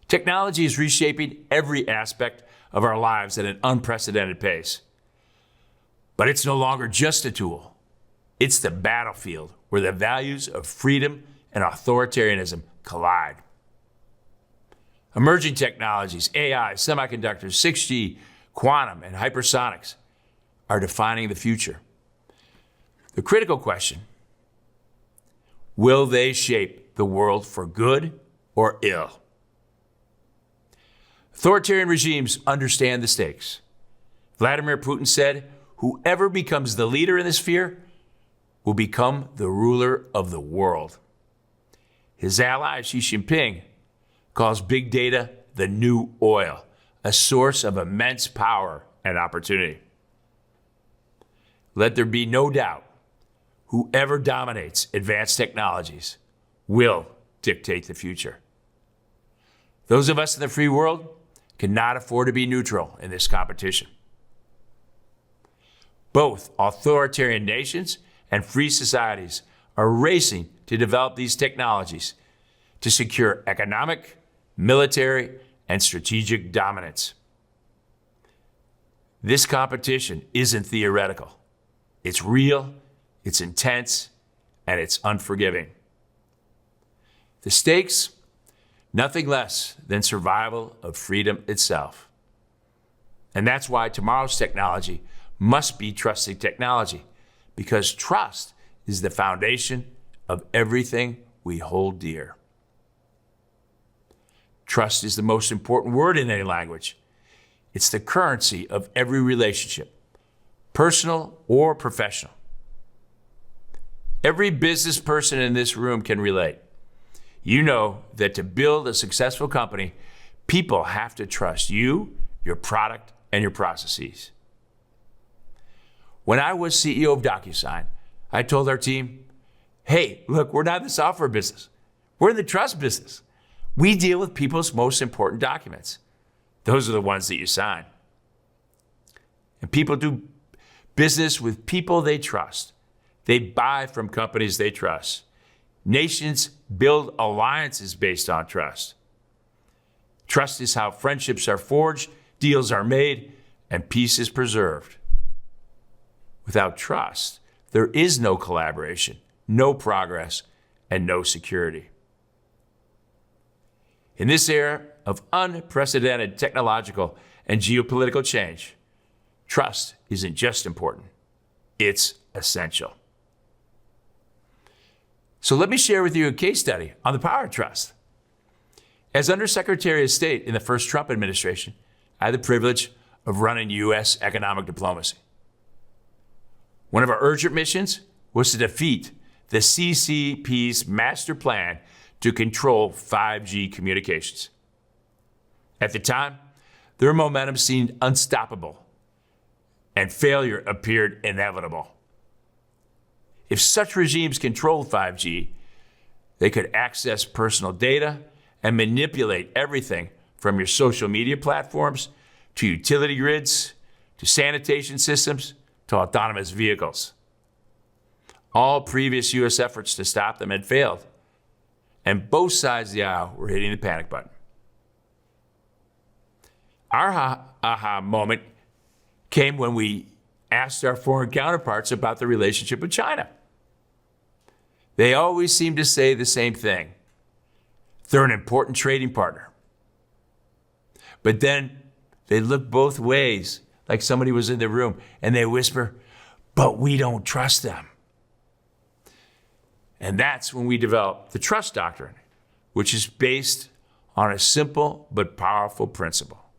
Technology is reshaping every aspect of our lives at an unprecedented pace. But it's no longer just a tool. It's the battlefield where the values of freedom and authoritarianism collide. Emerging technologies, AI, semiconductors, 6G, quantum, and hypersonics are defining the future. The critical question: will they shape the world for good or ill? Authoritarian regimes understand the stakes. Vladimir Putin said, "Whoever becomes the leader in this sphere will become the ruler of the world." His ally, Xi Jinping, calls big data the new oil, a source of immense power and opportunity. Let there be no doubt, whoever dominates advanced technologies will dictate the future. Those of us in the free world cannot afford to be neutral in this competition. Both authoritarian nations and free societies are racing to develop these technologies to secure economic, military, and strategic dominance. This competition isn't theoretical. It's real, it's intense, and it's unforgiving. The stakes, nothing less than survival of freedom itself. And that's why tomorrow's technology must be trusted technology, because trust is the foundation of everything we hold dear. Trust is the most important word in any language. It's the currency of every relationship, personal or professional. Every business person in this room can relate. You know that to build a successful company, people have to trust you, your product, and your processes. When I was CEO of DocuSign, I told our team, "Hey, look, we're not in the software business. We're in the trust business. We deal with people's most important documents. Those are the ones that you sign." And people do business with people they trust. They buy from companies they trust. Nations build alliances based on trust. Trust is how friendships are forged, deals are made, and peace is preserved. Without trust, there is no collaboration, no progress, and no security. In this era of unprecedented technological and geopolitical change, trust isn't just important, it's essential. So let me share with you a case study on the power of trust. As Undersecretary of State in the first Trump administration, I had the privilege of running U.S. economic diplomacy. One of our urgent missions was to defeat the CCP's master plan to control 5G communications. At the time, their momentum seemed unstoppable, and failure appeared inevitable. If such regimes controlled 5G, they could access personal data and manipulate everything from your social media platforms to utility grids to sanitation systems to autonomous vehicles. All previous U.S. efforts to stop them had failed, and both sides of the aisle were hitting the panic button. Our aha moment came when we asked our foreign counterparts about the relationship with China. They always seem to say the same thing. They're an important trading partner. But then they look both ways, like somebody was in the room, and they whisper, "But we don't trust them." And that's when we developed the trust doctrine, which is based on a simple but powerful principle.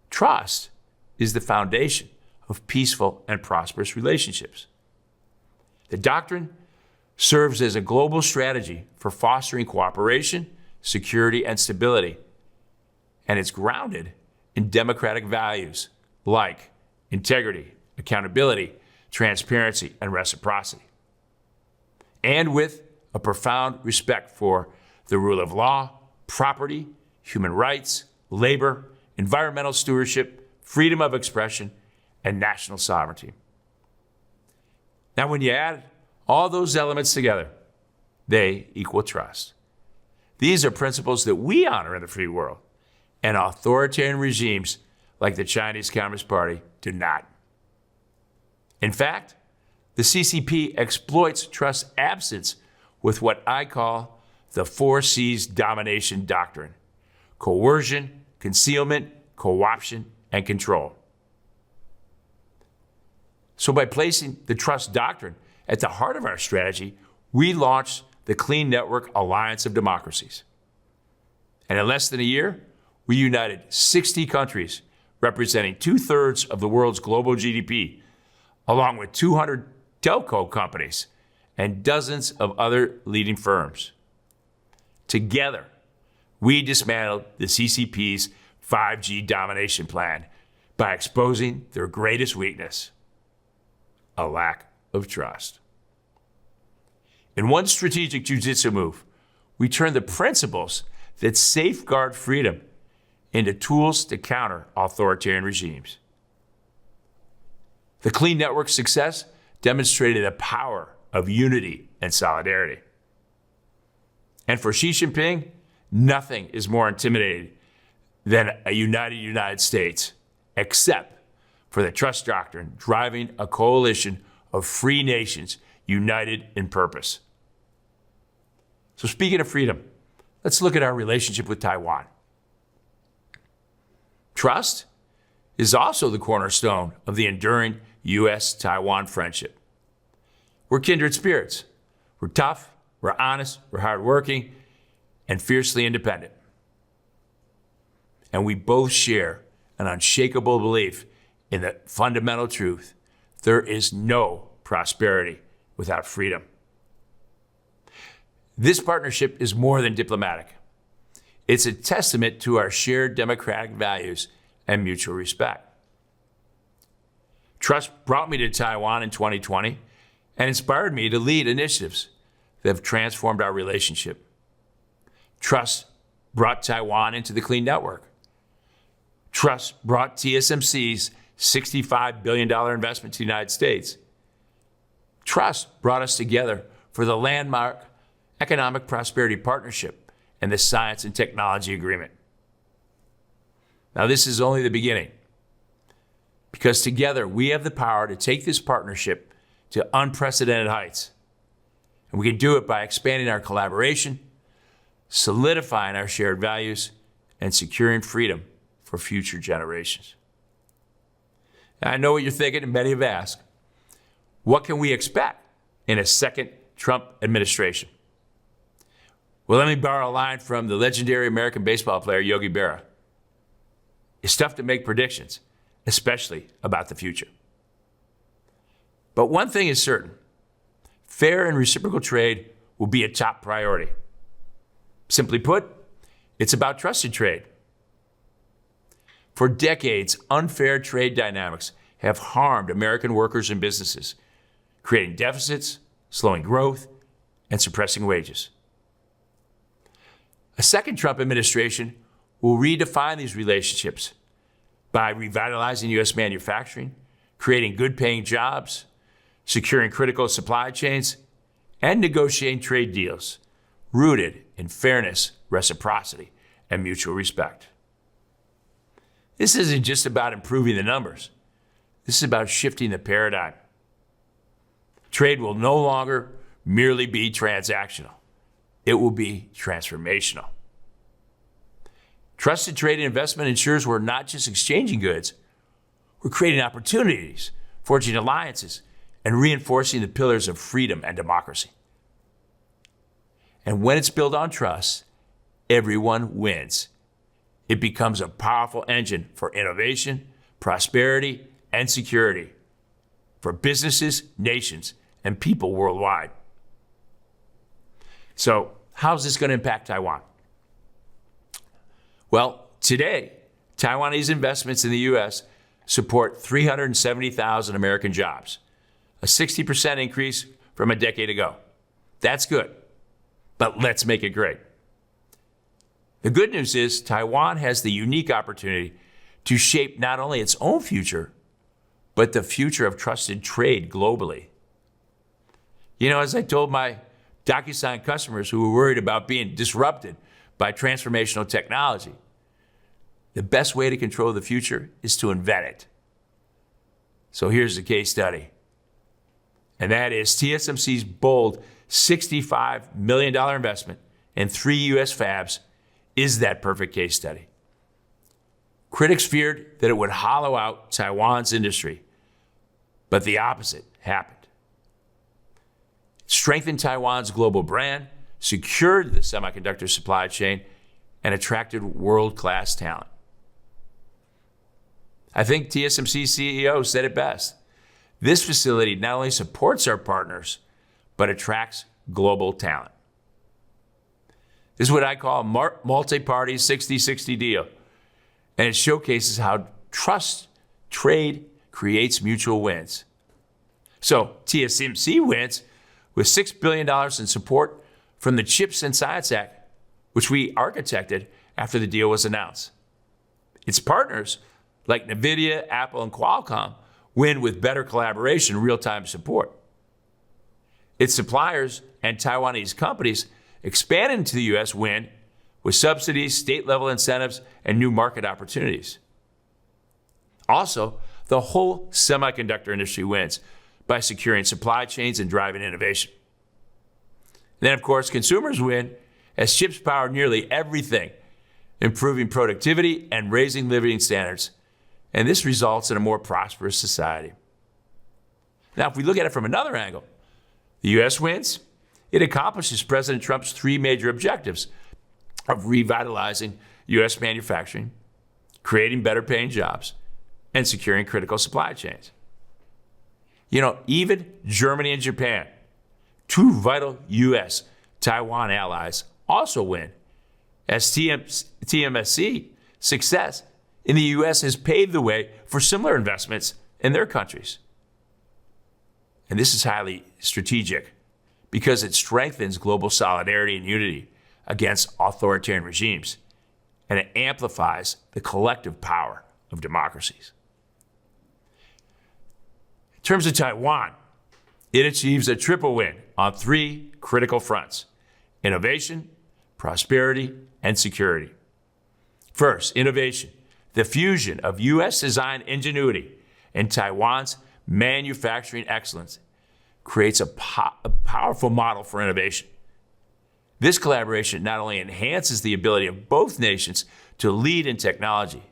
Trust is the foundation of peaceful and prosperous relationships. The doctrine serves as a global strategy for fostering cooperation, security, and stability. And it's grounded in democratic values like integrity, accountability, transparency, and reciprocity. And with a profound respect for the rule of law, property, human rights, labor, environmental stewardship, freedom of expression, and national sovereignty. Now, when you add all those elements together, they equal trust. These are principles that we honor in the free world, and authoritarian regimes like the Chinese Communist Party do not. In fact, the CCP exploits trust absence with what I call the 4 C's domination doctrine: coercion, concealment, co-option, and control. So by placing the trust doctrine at the heart of our strategy, we launched the Clean Network Alliance of Democracies. And in less than a year, we united 60 countries representing 2/3 of the world's global GDP, along with 200 telco companies and dozens of other leading firms. Together, we dismantled the CCP's 5G domination plan by exposing their greatest weakness: a lack of trust. In one strategic jiu-jitsu move, we turned the principles that safeguard freedom into tools to counter authoritarian regimes. The Clean Network's success demonstrated the power of unity and solidarity. And for Xi Jinping, nothing is more intimidating than a united United States, except for the trust doctrine driving a coalition of free nations united in purpose. So speaking of freedom, let's look at our relationship with Taiwan. Trust is also the cornerstone of the enduring US-Taiwan friendship. We're kindred spirits. We're tough, we're honest, we're hardworking, and fiercely independent. And we both share an unshakable belief in the fundamental truth: there is no prosperity without freedom. This partnership is more than diplomatic. It's a testament to our shared democratic values and mutual respect. Trust brought me to Taiwan in 2020 and inspired me to lead initiatives that have transformed our relationship. Trust brought Taiwan into the Clean Network. Trust brought TSMC's $65 billion investment to the United States. Trust brought us together for the landmark Economic Prosperity Partnership and the Science and Technology Agreement. Now, this is only the beginning, because together we have the power to take this partnership to unprecedented heights. And we can do it by expanding our collaboration, solidifying our shared values, and securing freedom for future generations. Now, I know what you're thinking, and many have asked. What can we expect in a second Trump administration? Well, let me borrow a line from the legendary American baseball player Yogi Berra. It's tough to make predictions, especially about the future. But one thing is certain: fair and reciprocal trade will be a top priority. Simply put, it's about trusted trade. For decades, unfair trade dynamics have harmed American workers and businesses, creating deficits, slowing growth, and suppressing wages. A second Trump administration will redefine these relationships by revitalizing U.S. manufacturing, creating good-paying jobs, securing critical supply chains, and negotiating trade deals rooted in fairness, reciprocity, and mutual respect. This isn't just about improving the numbers. This is about shifting the paradigm. Trade will no longer merely be transactional. It will be transformational. Trusted trade and investment ensures we're not just exchanging goods, we're creating opportunities, forging alliances, and reinforcing the pillars of freedom and democracy. And when it's built on trust, everyone wins. It becomes a powerful engine for innovation, prosperity, and security for businesses, nations, and people worldwide. So, how's this going to impact Taiwan? Well, today, Taiwanese investments in the U.S. support 370,000 American jobs, a 60% increase from a decade ago. That's good, but let's make it great. The good news is Taiwan has the unique opportunity to shape not only its own future, but the future of trusted trade globally. You know, as I told my DocuSign customers who were worried about being disrupted by transformational technology, the best way to control the future is to invent it. So here's the case study. And that is TSMC's bold $65 million investment in 3 U.S. fabs is that perfect case study. Critics feared that it would hollow out Taiwan's industry, but the opposite happened. It strengthened Taiwan's global brand, secured the semiconductor supply chain, and attracted world-class talent. I think TSMC's CEO said it best. This facility not only supports our partners, but attracts global talent. This is what I call a multi-party 60-60 deal. And it showcases how trust trade creates mutual wins. So TSMC wins with $6 billion in support from the CHIPS and Science Act, which we architected after the deal was announced. Its partners, like NVIDIA, Apple, and Qualcomm, win with better collaboration, real-time support. Its suppliers and Taiwanese companies expand into the U.S. win with subsidies, state-level incentives, and new market opportunities. Also, the whole semiconductor industry wins by securing supply chains and driving innovation. Then, of course, consumers win as chips power nearly everything, improving productivity and raising living standards. And this results in a more prosperous society. Now, if we look at it from another angle, the U.S. wins. It accomplishes President Trump's 3 major objectives of revitalizing U.S. manufacturing, creating better paying jobs, and securing critical supply chains. You know, even Germany and Japan, 2 vital U.S.-Taiwan allies, also win, as TSMC success in the U.S. has paved the way for similar investments in their countries. And this is highly strategic because it strengthens global solidarity and unity against authoritarian regimes, and it amplifies the collective power of democracies. In terms of Taiwan, it achieves a triple win on 3 critical fronts: innovation, prosperity, and security. First, innovation. The fusion of U.S. design ingenuity and Taiwan's manufacturing excellence creates a powerful model for innovation. This collaboration not only enhances the ability of both nations to lead in technology,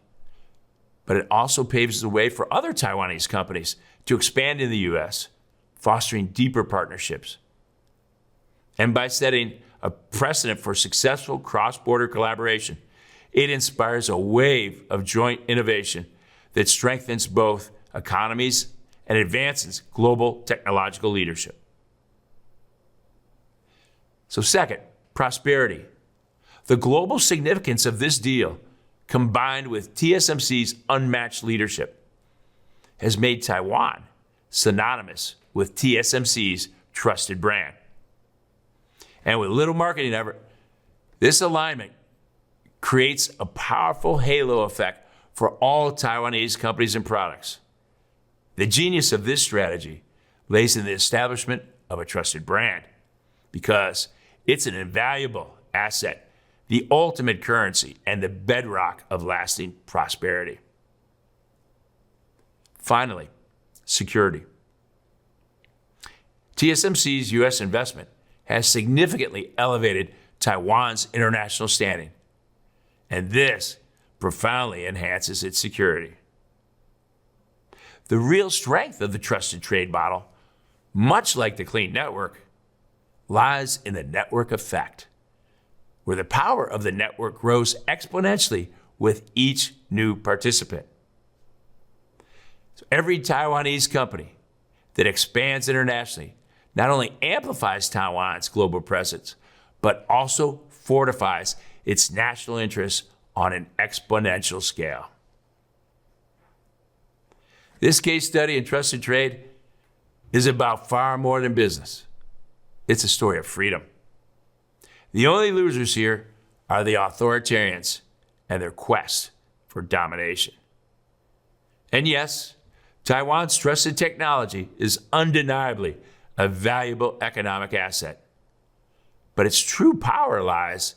but it also paves the way for other Taiwanese companies to expand in the U.S., fostering deeper partnerships. And by setting a precedent for successful cross-border collaboration, it inspires a wave of joint innovation that strengthens both economies and advances global technological leadership. So second, prosperity. The global significance of this deal, combined with TSMC's unmatched leadership, has made Taiwan synonymous with TSMC's trusted brand. And with little marketing effort, this alignment creates a powerful halo effect for all Taiwanese companies and products. The genius of this strategy lays in the establishment of a trusted brand, because it's an invaluable asset, the ultimate currency, and the bedrock of lasting prosperity. Finally, security. TSMC's U.S. investment has significantly elevated Taiwan's international standing, and this profoundly enhances its security. The real strength of the trusted trade model, much like the clean network, lies in the network effect, where the power of the network grows exponentially with each new participant. So every Taiwanese company that expands internationally not only amplifies Taiwan's global presence, but also fortifies its national interests on an exponential scale. This case study in trusted trade is about far more than business. It's a story of freedom. The only losers here are the authoritarians and their quest for domination. And yes, Taiwan's trusted technology is undeniably a valuable economic asset, but its true power lies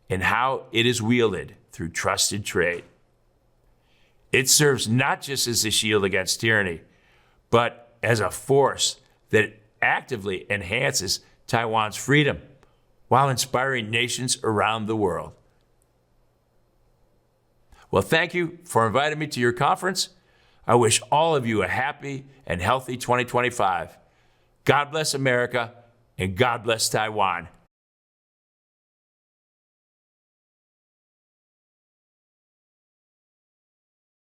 in how it is wielded through trusted trade. It serves not just as a shield against tyranny, but as a force that actively enhances Taiwan's freedom while inspiring nations around the world. Well, thank you for inviting me to your conference. I wish all of you a happy and healthy 2025. God bless America, and God bless Taiwan.